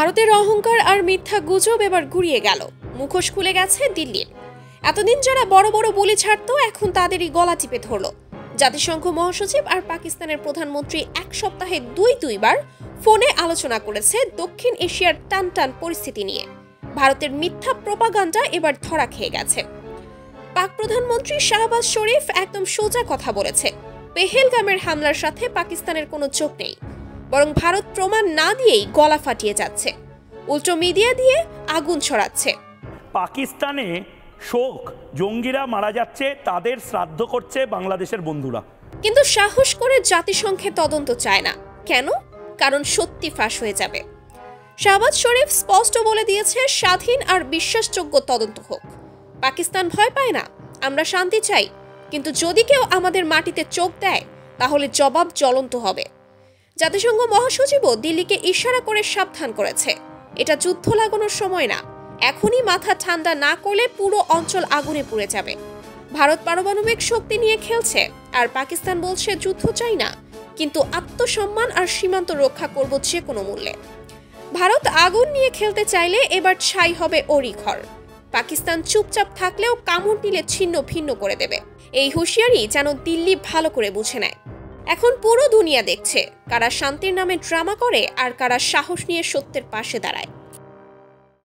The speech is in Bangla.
ভারতের অহংকার আর মিথ্যা গুজব এবার ঘুরিয়ে গেল। মুখোশ খুলে গেছে দিল্লির। এতদিন যারা বড় বড় বলি ছাড়তো, এখন তাদেরই গলা টিপে ধরল। জাতিসংঘ মহাসচিব আর পাকিস্তানের প্রধানমন্ত্রী এক সপ্তাহে দুইবার ফোনে আলোচনা করেছে দক্ষিণ এশিয়ার টানটান পরিস্থিতি নিয়ে। ভারতের মিথ্যা প্রোপাগান্ডা এবার ধরা খেয়ে গেছে। পাক প্রধানমন্ত্রী শাহবাজ শরীফ একদম সোজা কথা বলেছে, পেহেলগামের হামলার সাথে পাকিস্তানের কোনো যোগ নেই, বরং ভারত প্রমাণ না দিয়েই গলা ফাটিয়ে যাচ্ছে, উল্টো মিডিয়া দিয়ে আগুন ছড়াচ্ছে। পাকিস্তানে শোক, জঙ্গিরা মারা যাচ্ছে, তাদের শ্রাদ্ধ করছে বাংলাদেশের বন্ধুরা। কিন্তু সাহস করে জাতিসংঘে তদন্ত চায় না। কেন? কারণ সত্যি ফাঁস হয়ে যাবে। শাহবাজ শরীফ স্পষ্ট বলে দিয়েছে, স্বাধীন আর বিশ্বাসযোগ্য তদন্ত হোক। পাকিস্তান ভয় পায় না, আমরা শান্তি চাই, কিন্তু যদি কেউ আমাদের মাটিতে চোখ দেয় তাহলে জবাব জ্বলন্ত হবে। জাতিসংঘ মহাসচিবও দিল্লিকে ইশারা করে সাবধান করেছে, এটা যুদ্ধ লাগানোর সময় না, এখনই মাথা ঠান্ডা না করলে পুরো অঞ্চল আগুনে পুড়ে যাবে। ভারত পারমাণবিক শক্তি নিয়ে খেলছে, আর পাকিস্তান বলছে যুদ্ধ চাই না, কিন্তু আত্মসম্মান আর সীমান্ত রক্ষা করব যে কোনো মূল্যে। ভারত আগুন নিয়ে খেলতে চাইলে এবার ছাই হবে ওরই ঘর। পাকিস্তান চুপচাপ থাকলেও কামড় নিলে ছিন্ন ভিন্ন করে দেবে। এই হুঁশিয়ারি যেন দিল্লি ভালো করে বুঝে নেয়। এখন পুরো দুনিয়া দেখছে কারা শান্তির নামে ড্রামা করে আর কারা সাহস নিয়ে সত্যের পাশে দাঁড়ায়।